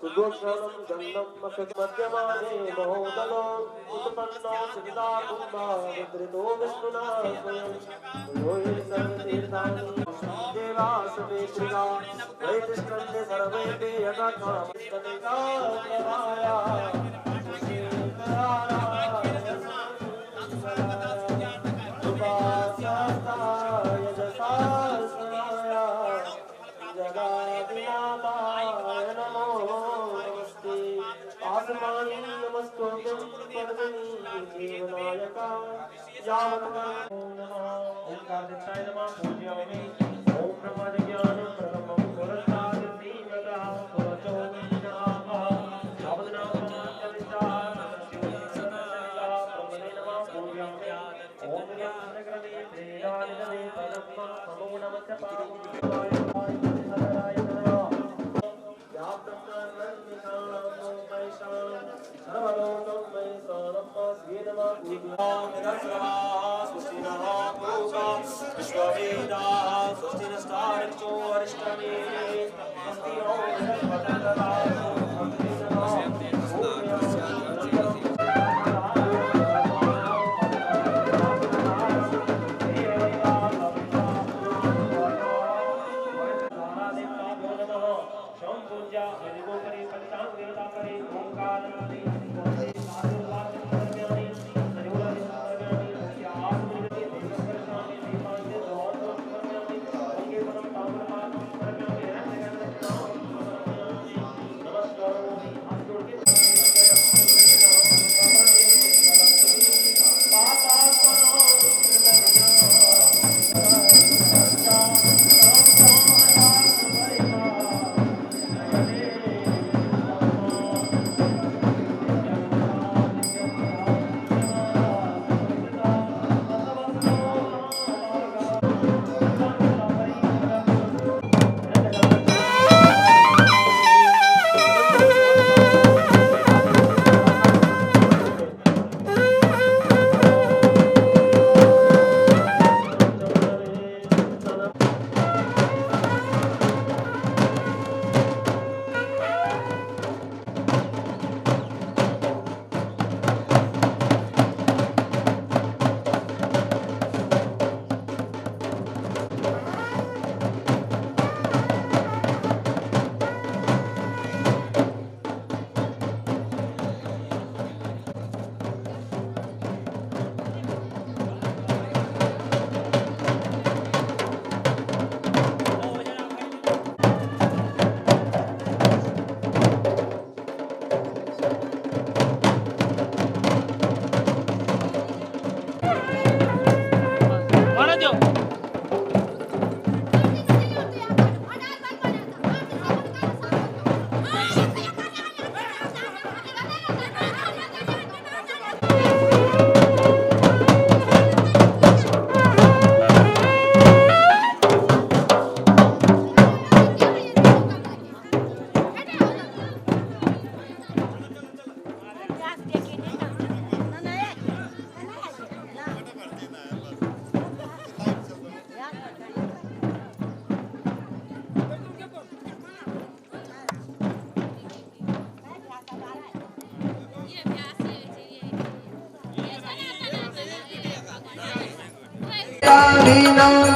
सुगोस्नानं गन्धं मध्यमाने महोदलो उत्पन्नो सिद्धा कुम्भा विद्रितो विष्णुना स्वयं योहि सर्वतीर्थानि देवासवे त्रिगा वैदिष्कन्ते सर्वेते यथा विष्णुनिका प्रभाया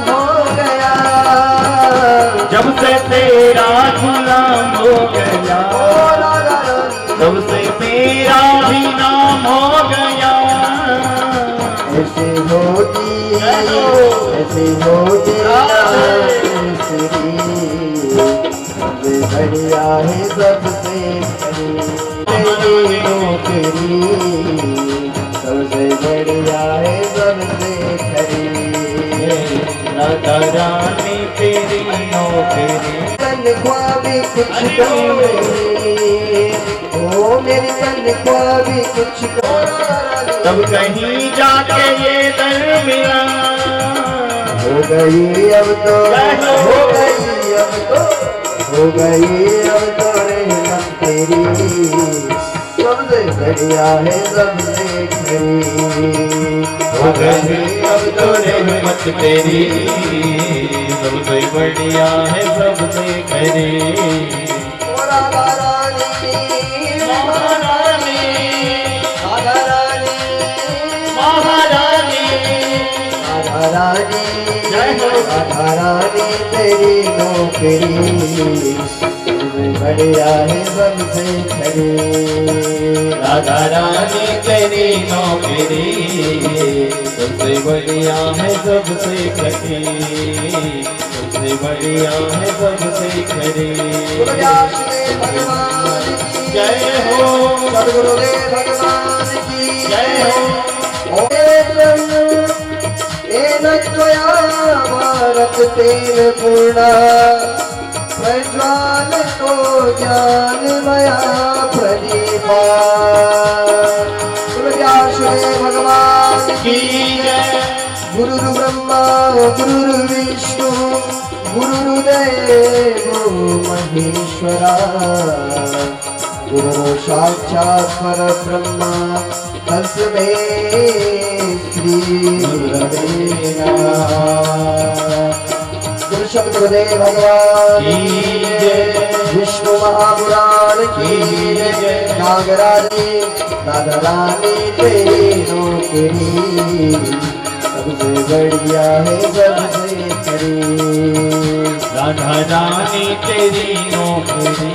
हो गया जब से तेरा गुलाम हो गया, जब से मेरा भी नाम हो गया। ऐसे होती ऐसे होती बढ़िया है सबसे नौकरी, सबसे बढ़िया है सबसे खरी रानी तेरी नौकरी। तनख्वाह भी कुछ कम ओ मेरी तनख्वाह भी कुछ कम, तब कहीं जाके ये दर मिला हो गई अब तो, हो गई अब तो, हो गई अब तो रहमत तेरी, सबसे बढ़िया है सबसे खरी। हो गई अब तो रहमत तेरी, सबसे बढ़िया है सबसे खरी। राधा रानी, महारानी, राधा रानी, महारानी, राधा रानी, जय हो। राधा रानी तेरी नौकरी, सबसे बढ़िया है सबसे खरी। राधा रानी तेरी नौकरी, सबसे बढ़िया है सबसे खरी, सबसे बढ़िया है सबसे खरी। गुरुदेव भगवान की जय हो, सद्गुरुदेव भगवान की जय हो। तेन त्वया भारत तेन पूर्णा, प्रज्वालितो ज्ञानमया प्रदीपा। गुरुदेव भगवान की जय। गुरुर्ब्रह्मा गुरुर्विष्णु गुरुर्देवो महेश्वरा, गुरु साक्षात् परब्रह्म तस्मै श्री गुरवे नमः। गुरु शब्द गुरुदेव भगवान की जय। विष्णु महापुराण की जय। नागरानी राधा रानी तेरी नौकरी, सबसे बढ़िया है सबसे खरी। राधा रानी तेरी नौकरी,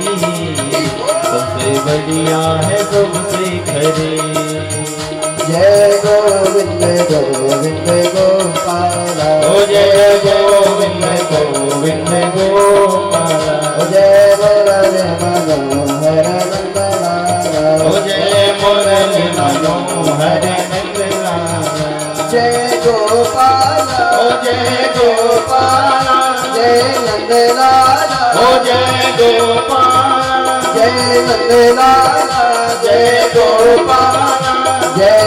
सबसे बढ़िया है सबसे खरी। जय गोविंद गोविंद गोपाला, ओ जय गोविंद गोविंद गोपाला, ओ जय मुरली मनोहर नंदलाला, ओ जय मुरली मनोहर नंदलाला, जय गोपाला, ओ जय गोपाला, जय नंदलाला, ओ जय गोपाला, जय नंदलाला, जय गोपाला, जय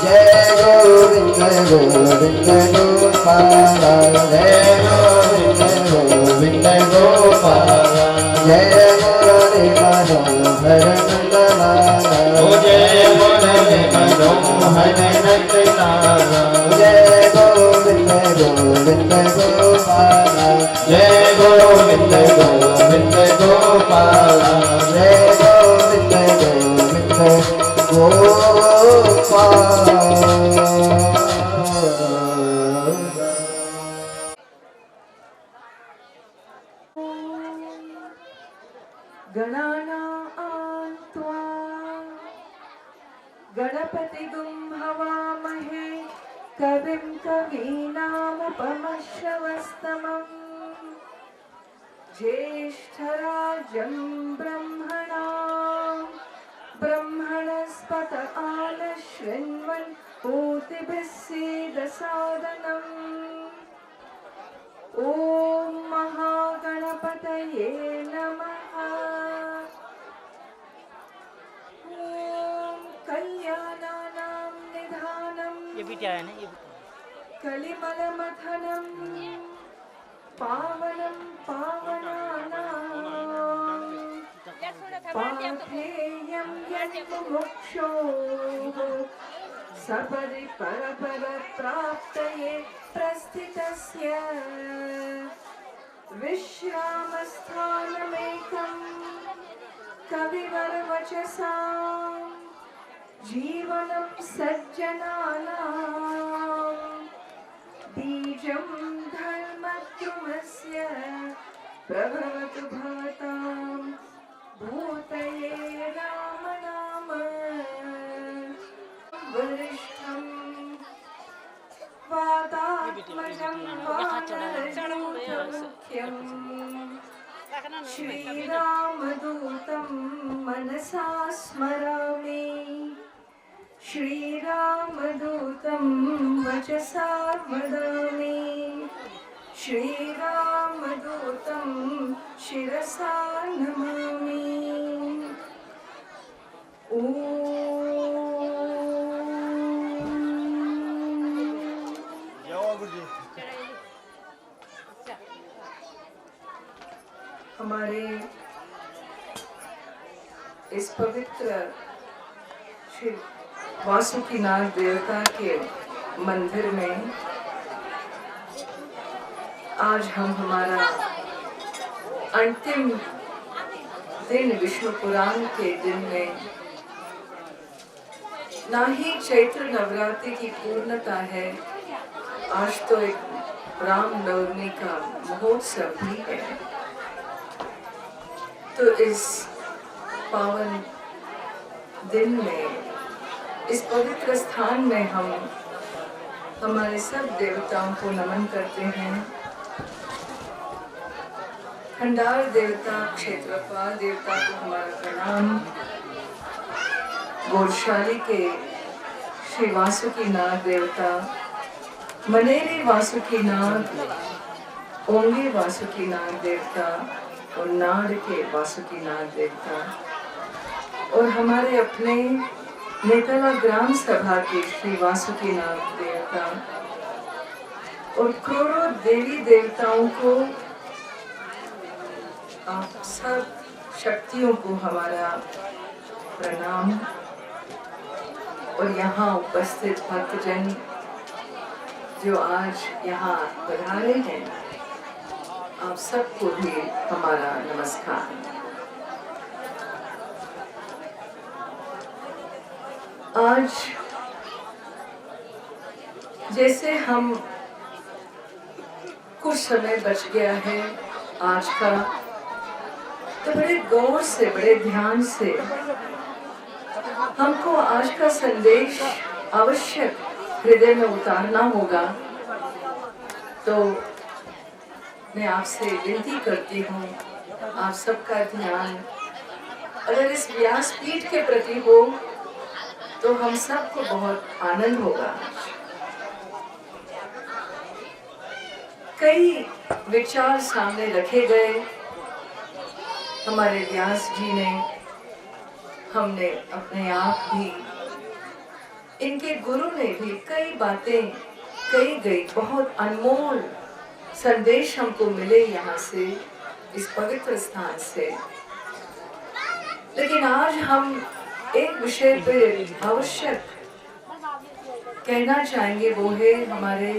जय गोविंद गोविंद गोपाला, जय गोविंद गोविंद गोपाला, जय मुरली मनोहर नंदलाला, ओ जय मुरली मनोहर नंदलाला, जय गोविंद गोविंद गोपाला, जय गोविंद गोविंद गोपाला, जय गोविंद गोविंद गोपाला। गणानां त्वा गणपतिगुं हवामहे कविं कवीनामुपमश्रवस्तमम् ज्येष्ठराजं ब्रह्मणस्पत आनशृण्वन् ऊतिभिः सीदसादनम्। ॐ महागणपतये नमः। ॐ कल्याणानां निधानं कलिमलमथनं पावनं पावनानां पाथेयं यन्मुमुक्षोः सपदि परपरप्राप्तये प्रस्थितस्य विश्रामस्थानमेकं कविवरवचसां जीवनं सज्जनानां बीजं धर्मद्रुमस्य प्रभवतु भवतां भूतये राम नाम वरिष्ठं वातात्मजं वानरयूथमुख्यं श्रीरामदूतं मनसा स्मरामि, श्रीरामदूतं वचसा वदामि, श्रीरामदूतं शिरसा नमामि। ॐ हमारे इस पवित्र श्री वासुकीनाथ देवता के मंदिर में आज हम हमारा अंतिम दिन विष्णु पुराण के दिन में, ना ही चैत्र नवरात्रि की पूर्णता है, आज तो एक राम नवमी का महोत्सव भी है। तो इस पावन दिन में, इस पवित्र स्थान में हम हमारे सब देवताओं को नमन करते हैं। खंडार देवता, क्षेत्रपाल देवता को हमारा प्रणाम। गोरशाली के श्री वासुकीनाथ देवता, मनेरी वासुकीनाथ, ओंगे वासुकीनाथ देवता और नाड़ के वासुकीनाथ देवता, और हमारे अपने नेतला ग्राम सभा के श्री वासुकीनाथ देवता और करोड़ों देवी देवताओं को, आप सब शक्तियों को हमारा प्रणाम। और यहाँ उपस्थित भक्तजन जो आज यहाँ पधारे हैं, आप सबको भी हमारा नमस्कार। आज जैसे हम कुछ समय बच गया है आज का, तो बड़े गौर से, बड़े ध्यान से हमको आज का संदेश आवश्यक हृदय में उतारना होगा। तो मैं आपसे विनती करती हूँ, आप सबका ध्यान अगर इस व्यासपीठ के प्रति हो तो हम सबको बहुत आनंद होगा। कई विचार सामने रखे गए हमारे व्यास जी ने, हमने अपने आप भी, इनके गुरु ने भी कई बातें कही गई, बहुत अनमोल संदेश हमको मिले यहाँ से, इस पवित्र स्थान से। लेकिन आज हम एक विषय पे आवश्यक कहना चाहेंगे, वो है हमारे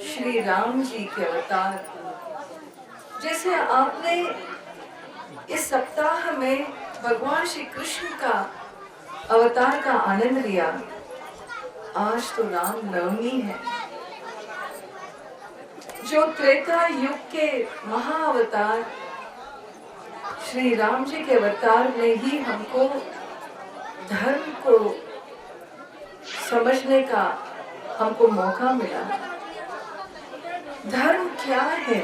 श्री राम जी के अवतार। जैसे आपने इस सप्ताह में भगवान श्री कृष्ण का अवतार का आनंद लिया, आज तो राम नवमी है, जो त्रेता युग के महाअवतार श्री राम जी के अवतार में ही हमको धर्म को समझने का हमको मौका मिला। धर्म क्या है,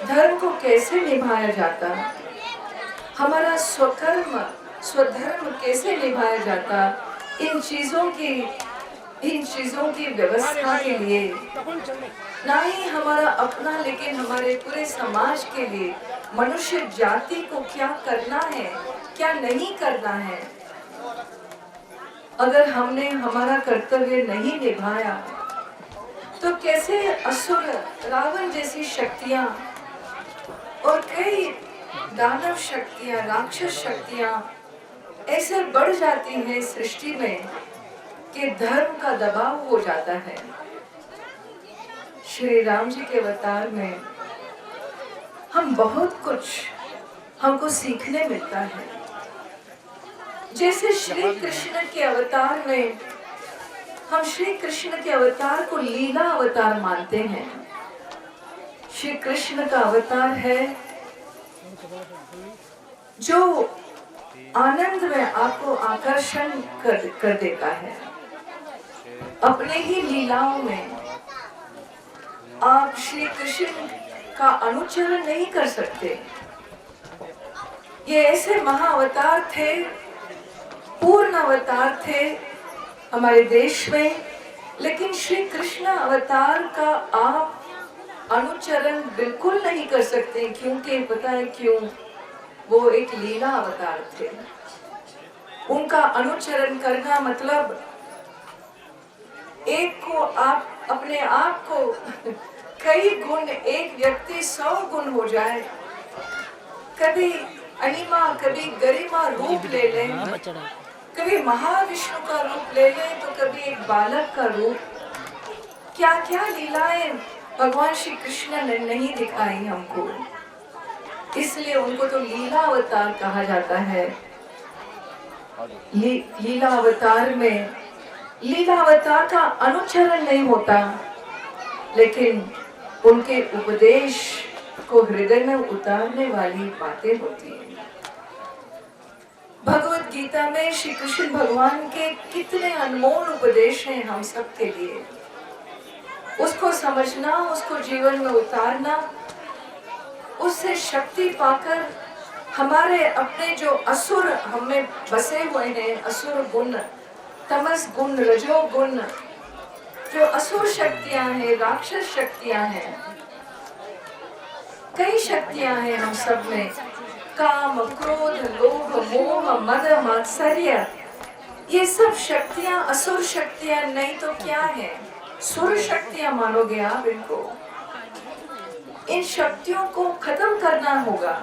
धर्म को कैसे निभाया जाता, हमारा स्वकर्म स्वधर्म कैसे निभाया जाता, इन चीजों की व्यवस्था के लिए, ना ही हमारा अपना लेकिन हमारे पूरे समाज के लिए, मनुष्य जाति को क्या करना है, क्या नहीं करना है। अगर हमने हमारा कर्तव्य नहीं निभाया तो कैसे असुर, रावण जैसी शक्तियां और कई दानव शक्तियां, राक्षस शक्तियां ऐसे बढ़ जाती हैं सृष्टि में कि धर्म का दबाव हो जाता है। श्री राम जी के अवतार में हम बहुत कुछ हमको सीखने मिलता है। जैसे श्री कृष्ण के अवतार में हम श्री कृष्ण के अवतार को लीला अवतार मानते हैं। श्री कृष्ण का अवतार है जो आनंद में आपको आकर्षण कर देता है। अपने ही लीलाओं में आप श्री कृष्ण का अनुचरण नहीं कर सकते। ये ऐसे महाअवतार थे, पूर्ण अवतार थे हमारे देश में, लेकिन श्री कृष्ण अवतार का आप अनुचरण बिल्कुल नहीं कर सकते। क्योंकि पता है क्यों? वो एक लीला अवतार थे। उनका अनुचरण करना मतलब एक को आप अपने आप को कई गुण, एक व्यक्ति 100 गुण हो जाए कभी अनिमा कभी गरिमा रूप ले लें, कभी महाविष्णु का रूप ले लें तो कभी एक बालक का रूप। क्या क्या लीलाएं भगवान श्री कृष्ण ने नहीं दिखाई हमको, इसलिए उनको तो लीला अवतार कहा जाता है। लीला अवतार में लीला अवतार का अनुचरण नहीं होता, लेकिन उनके उपदेश को हृदय में उतारने वाली बातें होती हैं। भगवत गीता में श्री कृष्ण भगवान के कितने अनमोल उपदेश हैं हम सब के लिए। उसको समझना, उसको जीवन में उतारना, उससे शक्ति पाकर हमारे अपने जो असुर हमें बसे हुए हैं, असुर गुण, तमस गुण, रजो गुण, जो असुर शक्तियां हैं, राक्षस शक्तियां हैं, कई शक्तियां हैं हम सब में। काम, क्रोध, लोभ, मोह, मद, मात्सर्य, ये सब शक्तियां असुर शक्तियां नहीं तो क्या है? सुर शक्तियां मानोगे आप इनको। इन शक्तियों को खत्म करना होगा।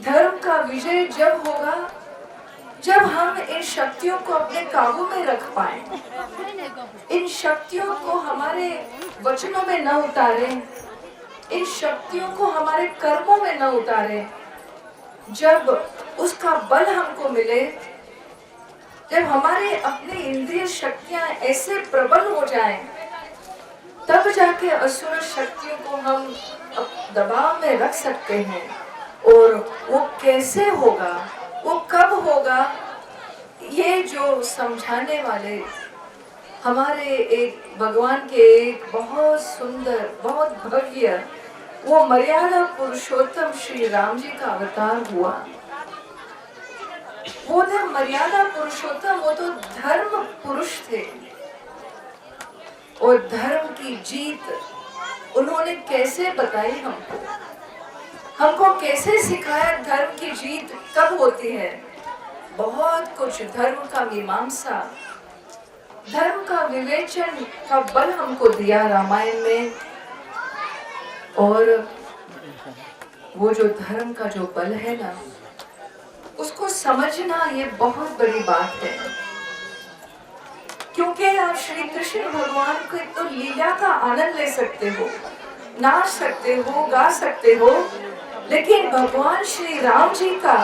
धर्म का विजय जब होगा जब हम इन शक्तियों को अपने काबू में रख पाए, इन शक्तियों को हमारे वचनों में न उतारें, इन शक्तियों को हमारे कर्मों में न उतारें। जब उसका बल हमको मिले, जब हमारे अपने इंद्रिय शक्तियां ऐसे प्रबल हो जाएं, तब जाके असुर शक्तियों को हम दबाव में रख सकते हैं। और वो कैसे होगा, वो कब होगा, ये जो समझाने वाले हमारे एक भगवान के एक बहुत सुंदर, बहुत भव्य, वो मर्यादा पुरुषोत्तम श्री राम जी का अवतार हुआ। वो थे मर्यादा पुरुषोत्तम, वो तो धर्म पुरुष थे। और धर्म की जीत उन्होंने कैसे बताई हमको, हमको कैसे सिखाया धर्म की जीत कब होती है। बहुत कुछ धर्म का मीमांसा, धर्म का विवेचन का बल हमको दिया रामायण में। और वो जो धर्म का जो बल है ना, उसको समझना ये बहुत बड़ी बात है। क्योंकि आप श्री कृष्ण भगवान को तो लीला का आनंद ले सकते हो, नाच सकते हो, गा सकते हो, लेकिन भगवान श्री राम जी का,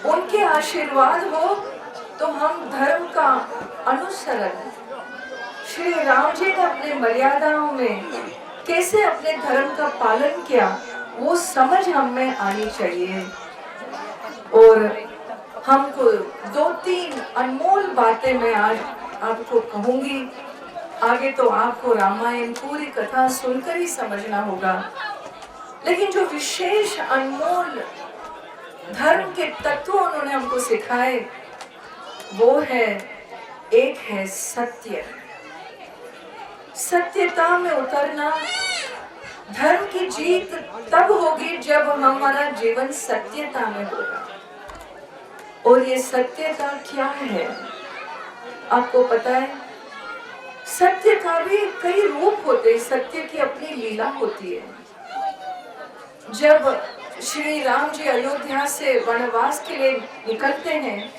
उनके आशीर्वाद हो तो हम धर्म का अनुसरण, श्री राम जी ने अपने मर्यादाओं में कैसे अपने धर्म का पालन किया, वो समझ हम में आनी चाहिए। और हमको 2-3 अनमोल बातें मैं आज आपको कहूंगी। आगे तो आपको रामायण पूरी कथा सुनकर ही समझना होगा, लेकिन जो विशेष अनमोल धर्म के तत्व उन्होंने हमको सिखाए, वो है, एक है सत्य, सत्यता में उतरना। धर्म की जीत तब होगी जब हमारा जीवन सत्यता में होगा। और ये सत्यता क्या है आपको पता है? सत्य का भी कई रूप होते हैं, सत्य की अपनी लीला होती है। जब श्री राम जी अयोध्या से वनवास के लिए निकलते हैं,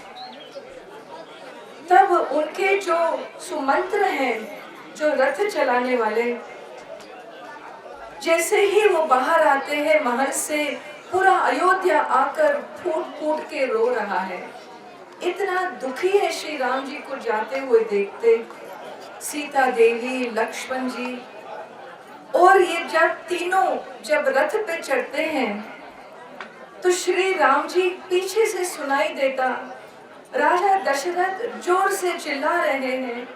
तब उनके जो सुमंत्र हैं, जो रथ चलाने वाले, जैसे ही वो बाहर आते हैं महल से, पूरा अयोध्या आकर फूट फूट के रो रहा है। इतना दुखी है श्री राम जी को जाते हुए देखते, सीता देवी, लक्ष्मण जी। और ये जब तीनों जब रथ पे चढ़ते हैं, तो श्री राम जी पीछे से सुनाई देता, राजा दशरथ जोर से चिल्ला रहे हैं,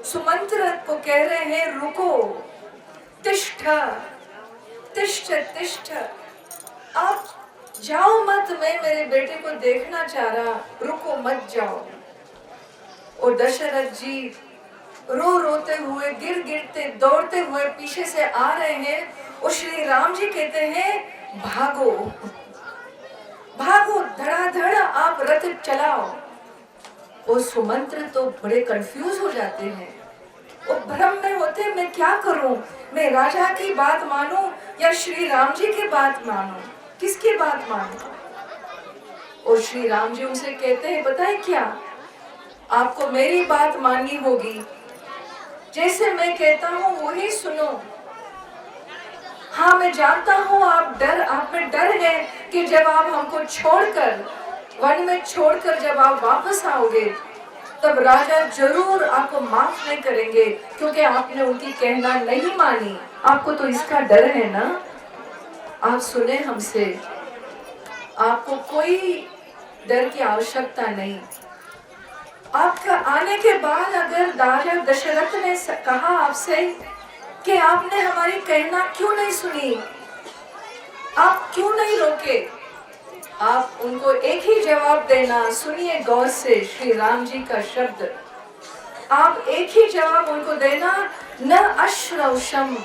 सुमंत्र को कह रहे हैं, रुको, तिष्ठ तिष्ठ तिष्ठ, आप जाओ मत, मैं मेरे बेटे को देखना चाह रहा, रुको मत जाओ। और दशरथ जी रो रोते हुए, गिर गिरते, दौड़ते हुए पीछे से आ रहे हैं। और श्री राम जी कहते हैं, भागो भागो, धड़ाधड़ आप रथ चलाओ। और सुमंत्र तो बड़े कंफ्यूज हो जाते हैं, वो भ्रम में होते मैं क्या करूं, मैं राजा की बात मानूं या श्री राम जी की बात मानूं, किसकी बात मानूं। और श्री राम जी उनसे कहते हैं पता है क्या, आपको मेरी बात माननी होगी, जैसे मैं कहता हूँ वही सुनो। हाँ मैं जानता हूँ आप में डर है कि जब आप हमको छोड़कर वन में छोड़कर जब आप वापस आओगे तब राजा जरूर आपको माफ नहीं करेंगे, क्योंकि आपने उनकी कहना नहीं मानी। आपको तो इसका डर है ना, आप सुने हमसे, आपको कोई डर की आवश्यकता नहीं। आपका आने के बाद अगर राजा दशरथ ने कहा आपसे कि आपने हमारी कहना क्यों नहीं सुनी, आप क्यों नहीं रोके, आप उनको एक ही जवाब देना। सुनिए गौर से श्री राम जी का शब्द, आप एक ही जवाब उनको देना, न अश्रौषम,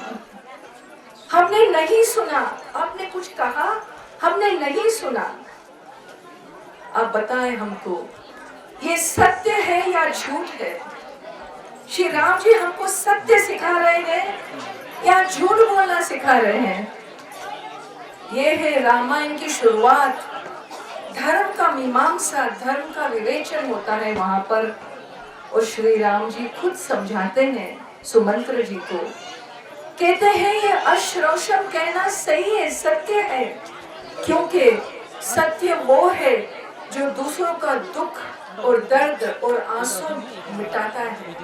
हमने नहीं सुना। आपने कुछ कहा, हमने नहीं सुना। आप बताएं हमको ये सत्य है या झूठ है। श्री राम जी हमको सत्य सिखा रहे हैं या झूठ बोलना सिखा रहे हैं। ये है रामायण की शुरुआत। धर्म का मीमांसा, धर्म का विवेचन होता है वहां पर, और श्री राम जी खुद समझाते हैं सुमंत्र जी को, कहते हैं ये अश्रौषम कहना सही है, सत्य है, क्योंकि सत्य वो है जो दूसरों का दुख और दर्द और आंसू मिटाता है।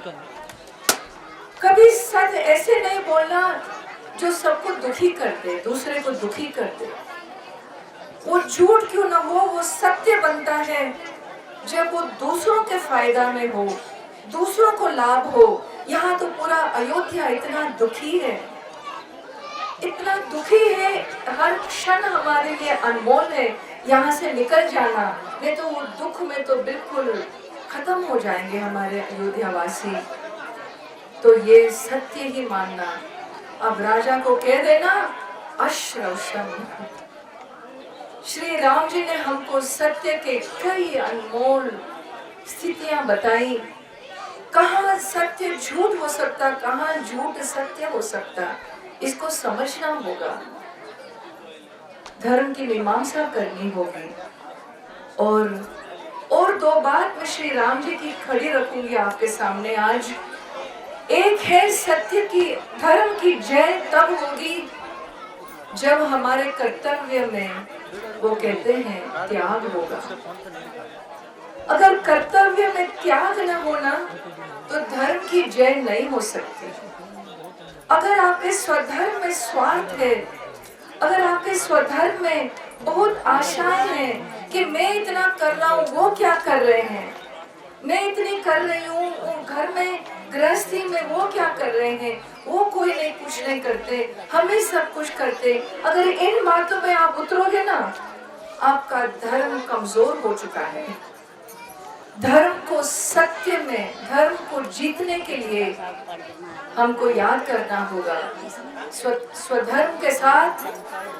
कभी सच ऐसे नहीं बोलना जो सबको दुखी कर दे, दूसरे को दुखी कर दे। वो झूठ क्यों ना हो, वो सत्य बनता है जब वो दूसरों के फायदा में हो, दूसरों को लाभ हो। यहाँ तो पूरा अयोध्या इतना दुखी है, इतना दुखी है, हर क्षण हमारे लिए अनमोल है यहाँ से निकल जाना, नहीं तो वो दुख में तो बिल्कुल खत्म हो जाएंगे हमारे अयोध्या वासी। तो ये सत्य ही मानना। अब राजा को कह देना अश्रौषम। श्री राम जी ने हमको सत्य के कई अनमोल स्थितियां बताई, कहाँ सत्य झूठ हो सकता, कहाँ झूठ सत्य हो सकता, इसको समझना होगा, धर्म की मीमांसा करनी होगी। और दो बात मैं श्री राम जी की खड़ी रखूंगी आपके सामने आज। एक है सत्य की, धर्म की जय तब होगी जब हमारे कर्तव्य में वो कहते हैं त्याग होगा। अगर कर्तव्य में त्याग न होना तो धर्म की जय नहीं हो सकती। अगर आपके स्वधर्म में स्वार्थ है, अगर आपके स्वधर्म में बहुत आशाएं हैं कि मैं इतना कर रहा हूँ, वो क्या कर रहे हैं, मैं इतनी कर रही हूँ, घर में गृहस्थी में वो क्या कर रहे हैं, वो कोई नहीं, कुछ नहीं करते, हम ही सब कुछ करते। अगर इन बातों में आप उतरोगे ना, आपका धर्म कमजोर हो चुका है। धर्म को सत्य में, धर्म को जीतने के लिए हमको याद करना होगा, स्वधर्म के साथ,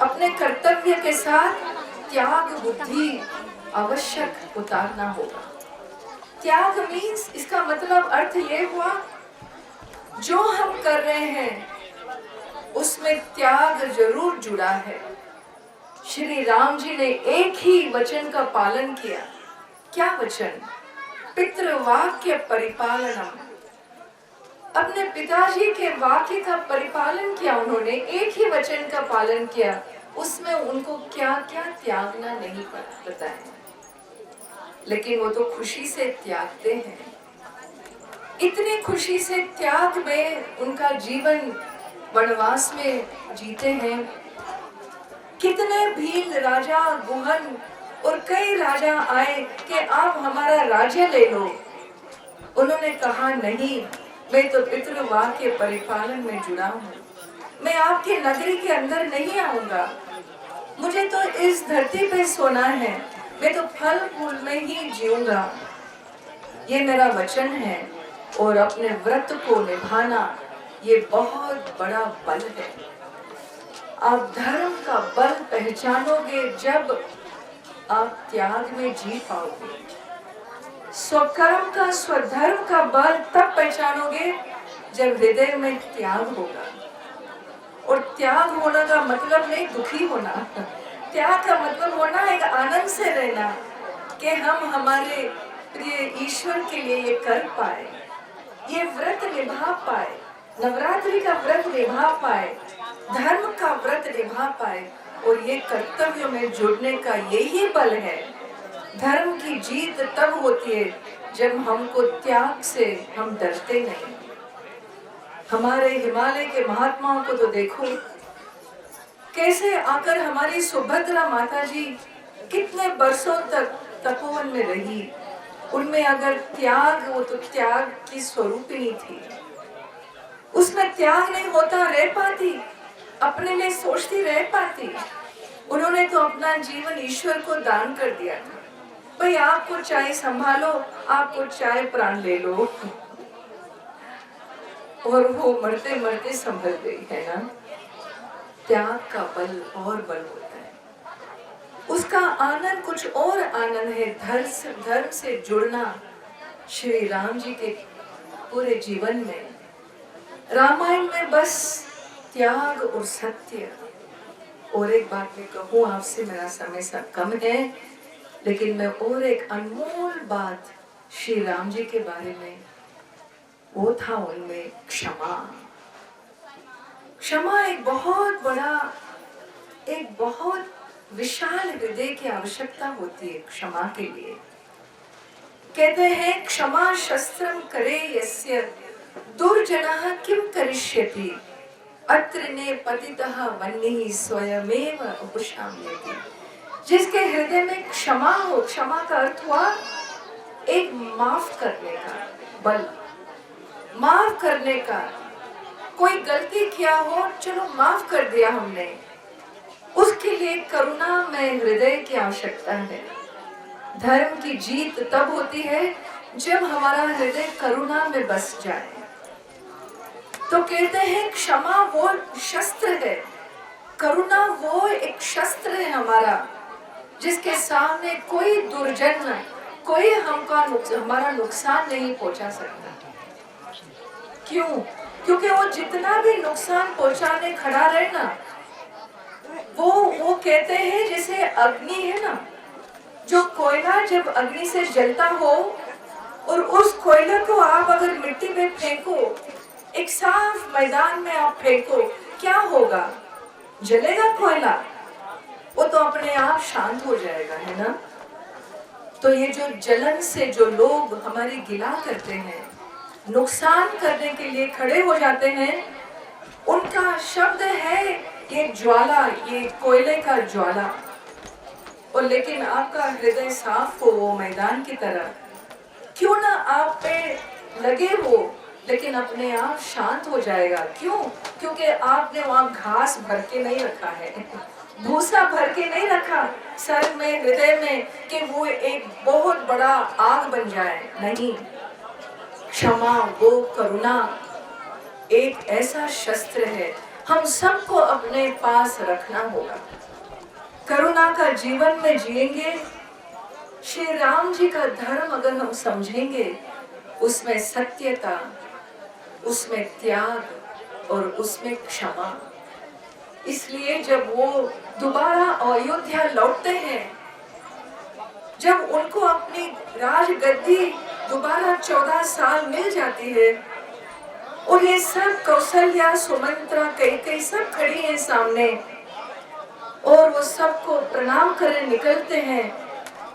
अपने कर्तव्य के साथ त्याग बुद्धि आवश्यक उतारना होगा। त्याग मीन्स, इसका मतलब अर्थ ये हुआ जो हम कर रहे हैं उसमें त्याग जरूर जुड़ा है। श्री राम जी ने एक ही वचन का पालन किया। क्या वचन? पितृवाक्य परिपालनम। अपने पिताजी के वाक्य का परिपालन किया उन्होंने, एक ही वचन का पालन किया। उसमें उनको क्या क्या त्यागना नहीं पता है, लेकिन वो तो खुशी से त्यागते हैं। इतनी खुशी से त्याग में उनका जीवन वनवास में जीते हैं। कितने भील राजा, गुहन और कई राजा आए कि आप हमारा राज्य ले लो। उन्होंने कहा नहीं, मैं तो पितृवाक्य परिपालन में जुड़ा हूँ, मैं आपके नगरी के अंदर नहीं आऊंगा, मुझे तो इस धरती पे सोना है, मैं तो फल फूल में ही जीऊंगा। ये मेरा वचन है, और अपने व्रत को निभाना ये बहुत बड़ा बल है। आप धर्म का बल पहचानोगे जब आप त्याग में जी पाओगे। स्वकर्म का, स्वधर्म का बल तब पहचानोगे जब हृदय में त्याग होगा। और त्याग होने का मतलब नहीं दुखी होना, त्याग का मतलब होना एक आनंद से रहना कि हम हमारे प्रिय ईश्वर के लिए ये कर पाए, ये व्रत निभा पाए, नवरात्रि का व्रत निभा पाए, धर्म का व्रत निभा पाए। और ये कर्तव्य में जुड़ने का यही बल है। धर्म की जीत तब होती है जब हमको त्याग से हम डरते नहीं। हमारे हिमालय के महात्माओं को तो देखो, कैसे आकर हमारी सुभद्रा माता जी कितने बरसों तक तपोवन में रही। उनमें अगर त्याग, वो तो त्याग की स्वरूपिणी थी, उसमें त्याग नहीं होता रह पाती, अपने लिए सोचती रह पाती। उन्होंने तो अपना जीवन ईश्वर को दान कर दिया था। भाई आपको चाहे संभालो, आपको चाहे प्राण ले लो। और वो मरते मरते संभल गई है ना। त्याग का बल और बल होता है, उसका आनंद कुछ और आनंद है। धर्म से जुड़ना श्री राम जी के पूरे जीवन में, रामायण में बस त्याग और सत्य। और एक बात मैं कहूँ आपसे, मेरा समय सब कम है, लेकिन मैं और एक अनमोल बात श्री राम जी के बारे में, वो था उनमें क्षमा। क्षमा एक बहुत बड़ा, एक बहुत विशाल हृदय की आवश्यकता होती है क्षमा के लिए। कहते हैं क्षमा शस्त्रम करे यस्य दुर्जनः किम करिष्यति अत्र ने पतितः वह्निः स्वयमेव उपशाम्यति। जिसके हृदय में क्षमा हो, क्षमा का अर्थ हुआ एक माफ करने का बल, माफ करने का। कोई गलती किया हो, चलो माफ कर दिया हमने, उसके लिए करुणा में हृदय की आवश्यकता है। धर्म की जीत तब होती है जब हमारा हृदय करुणा में बस जाए। तो कहते हैं क्षमा वो शस्त्र है, करुणा वो एक शस्त्र है हमारा, जिसके सामने कोई दुर्जन, कोई हमारा नुकसान नहीं पहुंचा सकता। क्यों? क्योंकि वो जितना भी नुकसान पहुंचाने खड़ा रहे ना, वो कहते हैं जैसे अग्नि है ना, जो कोयला जब अग्नि से जलता हो और उस कोयले को आप अगर मिट्टी में फेंको, एक साफ मैदान में आप फेंको, क्या होगा? जलेगा कोयला, वो तो अपने आप शांत हो जाएगा, है ना। तो ये जो जलन से जो लोग हमारी गिला करते हैं, नुकसान करने के लिए खड़े हो जाते हैं, उनका शब्द है ये ज्वाला, ये कोयले का ज्वाला। और लेकिन आपका हृदय साफ हो वो मैदान की तरह, क्यों ना आप पे लगे हो, लेकिन अपने आप शांत हो जाएगा। क्यों? क्योंकि आपने वहां घास भर के नहीं रखा है, भूसा भर के नहीं रखा सर में, हृदय में, कि वो एक बहुत बड़ा आग बन जाए। नहीं, क्षमा वो करुणा एक ऐसा शस्त्र है, हम सबको अपने पास रखना होगा। करुणा का जीवन में जिएंगे, श्री राम जी का धर्म अगर हम समझेंगे, उसमें सत्यता, उसमें त्याग और उसमें क्षमा। इसलिए जब वो दोबारा अयोध्या लौटते हैं, जब उनको अपनी राजगद्दी दोबारा 14 साल मिल जाती है, और ये सब कौशल्या, सुमंत्रा, कैकेयी सब खड़ी हैं सामने, और वो सबको प्रणाम करने निकलते हैं,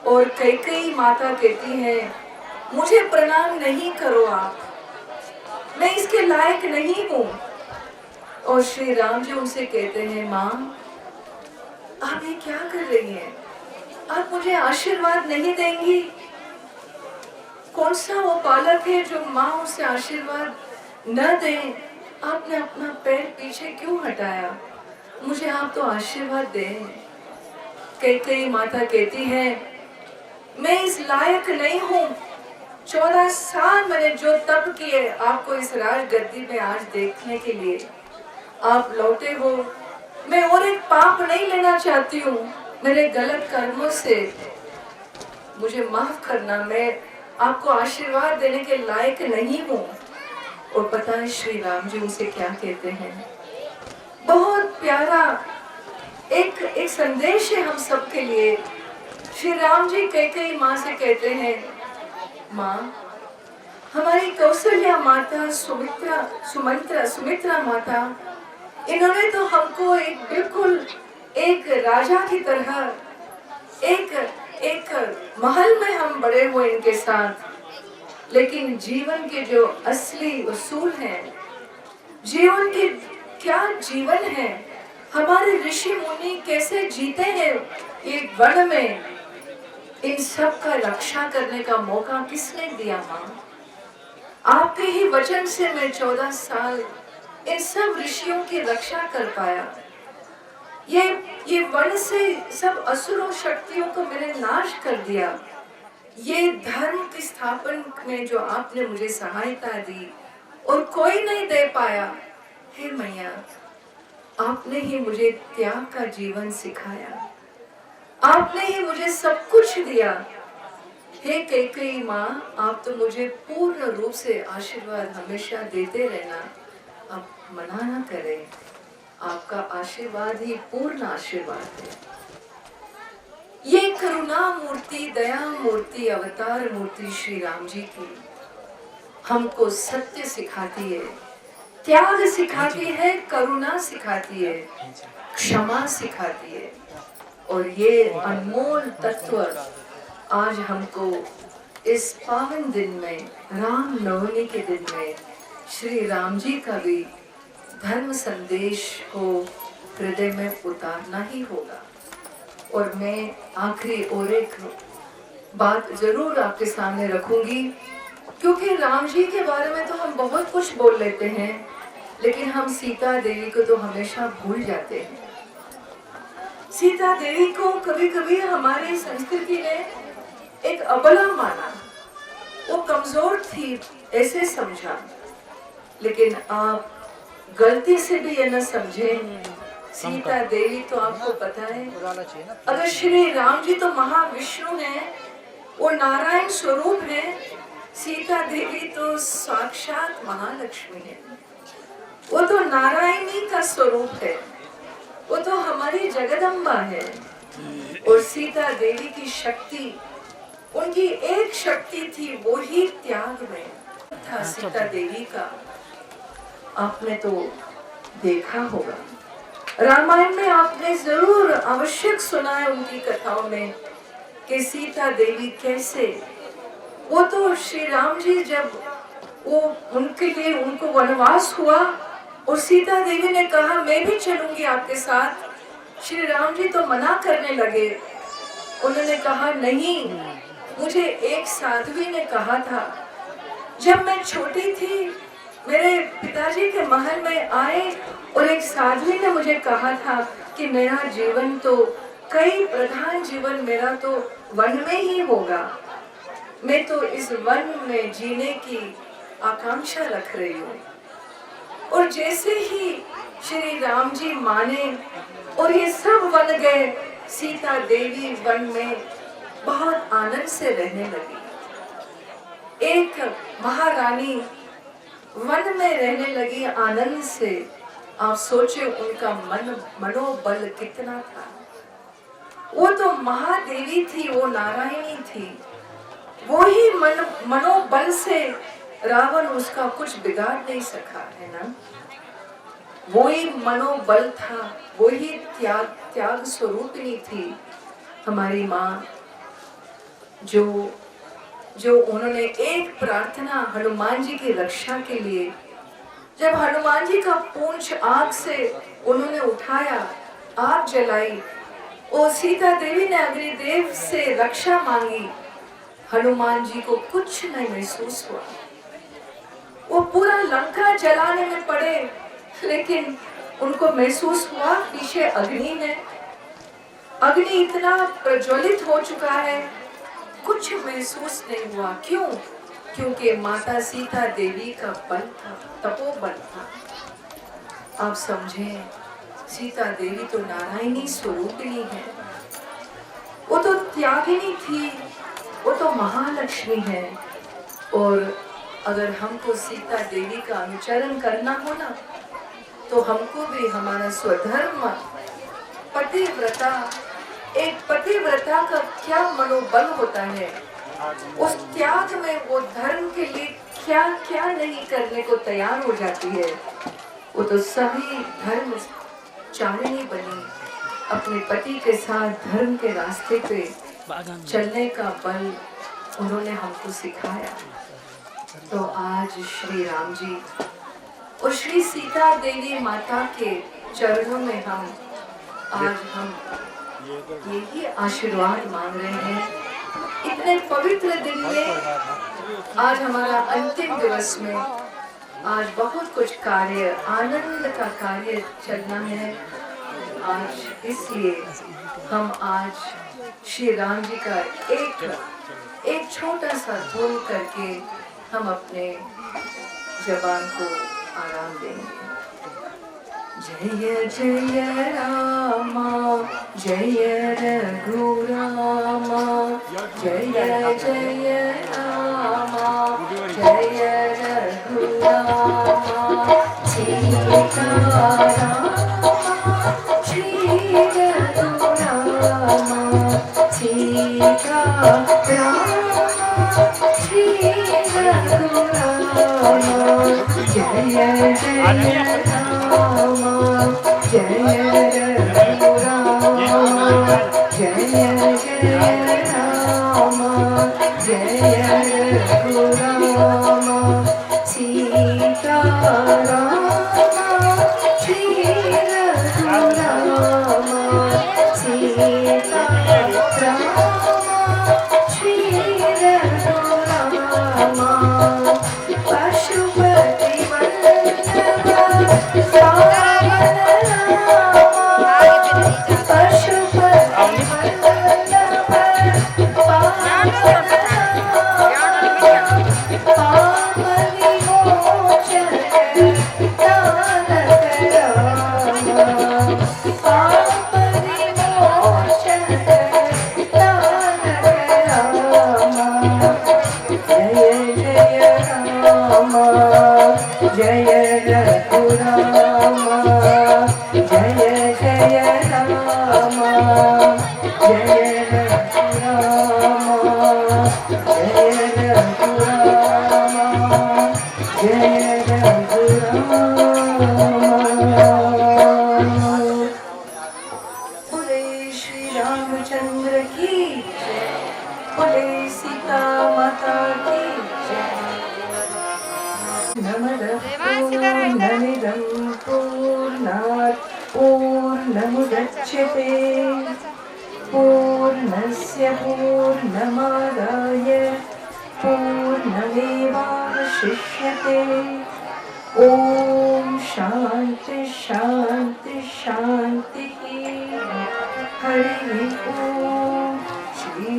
और कैकेयी माता कहती है मुझे प्रणाम नहीं करो आप, मैं इसके लायक नहीं हूँ। और श्री राम जी उनसे कहते हैं माँ आप ये क्या कर रही हैं? आप मुझे आशीर्वाद नहीं देंगी? कौन सा वो बालक है जो माँ उसे आशीर्वाद न दे? आपने अपना पैर पीछे क्यों हटाया? मुझे आप तो आशीर्वाद दें। कैकेयी माता कहती है मैं इस लायक नहीं हूँ, 14 साल मैंने जो तप किए आपको इस राजगद्दी में आज देखने के लिए, आप लौटे हो। मैं और एक पाप नहीं लेना चाहती हूँ मेरे गलत कर्मों से, मुझे माफ करना, मैं आपको आशीर्वाद देने के लायक नहीं हूँ। और पता है श्री राम जी उसे क्या कहते हैं? बहुत प्यारा एक संदेश है हम सबके लिए। श्री राम जी कैकेयी माँ से कहते हैं, माँ, हमारी कौशल्या माता, सुमित्रा माता, इन्होंने तो हमको बिल्कुल एक राजा की तरह एक महल में हम बड़े हुए इनके साथ। लेकिन जीवन के जो असली उसूल हैं, जीवन के क्या जीवन है, हमारे ऋषि मुनि कैसे जीते हैं एक वन में, इन सब का रक्षा करने का मौका किसने दिया माँ? आपके ही वचन से मैं 14 साल इन सब ऋषियों की रक्षा कर पाया। ये वन से सब असुरों शक्तियों को मैंने नाश कर दिया। ये धर्म की स्थापन में जो आपने मुझे सहायता दी और कोई नहीं दे पाया, हे मैया, आपने ही मुझे त्याग का जीवन सिखाया, आपने ही मुझे सब कुछ दिया। हे कैकेयी माँ, आप तो मुझे पूर्ण रूप से आशीर्वाद हमेशा देते रहना, आप मना ना करें, आपका आशीर्वाद ही पूर्ण आशीर्वाद है। ये करुणा मूर्ति, दया मूर्ति, अवतार मूर्ति श्री राम जी की हमको सत्य सिखाती है, त्याग सिखाती है, करुणा सिखाती है, क्षमा सिखाती है। और ये अनमोल तत्व आज हमको इस पावन दिन में, राम नवमी के दिन में, श्री राम जी का भी धर्म संदेश को हृदय में उतारना ही होगा। और मैं आखिरी और एक बात जरूर आपके सामने रखूंगी, क्योंकि राम जी के बारे में तो हम बहुत कुछ बोल लेते हैं, लेकिन हम सीता देवी को तो हमेशा भूल जाते हैं। सीता देवी को कभी कभी हमारी संस्कृति ने एक अबला माना, वो कमजोर थी ऐसे समझा। लेकिन आप गलती से भी ये न समझें, सीता देवी तो आपको पता है, अगर श्री राम जी तो महाविष्णु हैं, वो नारायण स्वरूप है, सीता देवी तो साक्षात महालक्ष्मी है, वो तो नारायणी का स्वरूप है, वो तो हमारी जगदम्बा है। और सीता देवी की शक्ति, उनकी एक शक्ति थी, वो ही त्याग में था सीता देवी का। आपने तो देखा होगा, रामायण में आपने जरूर आवश्यक सुना है उनकी कथाओं में कि सीता देवी कैसे, वो तो श्री राम जी जब वो उनके लिए उनको वनवास हुआ और सीता देवी ने कहा मैं भी चलूंगी आपके साथ, श्री राम जी तो मना करने लगे। उन्होंने कहा नहीं, मुझे एक साध्वी ने कहा था, जब मैं छोटी थी मेरे पिताजी के महल में आए और एक साध्वी ने मुझे कहा था कि मेरा जीवन तो कई प्रधान जीवन मेरा तो वन में ही होगा, मैं तो इस वन में जीने की आकांक्षा रख रही हूँ। और जैसे ही श्री राम जी माने और ये सब वन गए, सीता देवी वन में बहुत आनंद से रहने लगी। एक महारानी वन में रहने लगी आनंद से। आप सोचे उनका मनोबल कितना था। वो तो महादेवी थी, वो नारायणी थी, वो ही मनोबल से रावण उसका कुछ बिगाड़ नहीं सका, है ना। वो ही मनोबल था, वो ही त्याग स्वरूपिणी थी हमारी माँ, जो उन्होंने एक प्रार्थना हनुमान जी की रक्षा के लिए, जब हनुमान जी का पूंछ आग से उन्होंने उठाया, आग जलाई और सीता देवी ने अग्निदेव से रक्षा मांगी, हनुमान जी को कुछ नहीं महसूस हुआ। वो पूरा लंका जलाने में पड़े, लेकिन उनको महसूस हुआ पीछे अग्नि है, अग्नि इतना प्रज्वलित हो चुका है, कुछ महसूस नहीं हुआ। क्यों? क्योंकि माता सीता देवी का बल था, तपोबल था। आप समझें, सीता देवी तो नारायणी स्वरूपिणी है, वो तो त्यागिनी थी, वो तो महालक्ष्मी है। और अगर हमको सीता देवी का अनुचरण करना हो ना, तो हमको भी हमारा स्वधर्म पतिव्रता, एक पतिव्रता का क्या मनोबल होता है, उस त्याग में वो धर्म के लिए क्या क्या नहीं करने को तैयार हो जाती है। वो तो सभी धर्म चारिणी बनी, अपने पति के साथ धर्म के रास्ते पे चलने का बल उन्होंने हमको सिखाया। तो आज श्री राम जी और श्री सीता देवी माता के चरणों में हम यही आशीर्वाद मांग रहे हैं। इतने पवित्र दिन में, आज हमारा अंतिम दिवस में, आज बहुत कुछ कार्य, आनंद का कार्य चलना है। आज इसलिए हम आज श्री राम जी का एक छोटा सा धुन करके हम अपने जबान को आराम देंगे। जय जय रामा जय रघुरामा, जय जय रामा जय रघुरामा, सीताराम श्री रघुरामा, सीताराम श्री रघुरामा, जय जय रामा जय रघुरामा, जय जय रामा जय रघुरामा, सीताराम श्री रघुरामा, सीताराम श्री रघुरामा, पशुपति वल्लभ पावन रामा, पशुपति वल्लभ पावन रामा, पाप विमोचन तारक रामा, पाप विमोचन तारक रामा, जय जय रामा जय रघुरामा, जय जय रामा जय रघुरामा, जय रघुरामा जय रघुरामा। बोले श्री रामचंद्र की जय, बोले सीता माता की जय। नमः पूर्णमिदं पूर्णात् पूर्णमुदच्यते, पूर्णस्य पूर्णमादाय पूर्णमेवावशिष्यते। ओम शांति शांति शांति। हरि ओम। श्री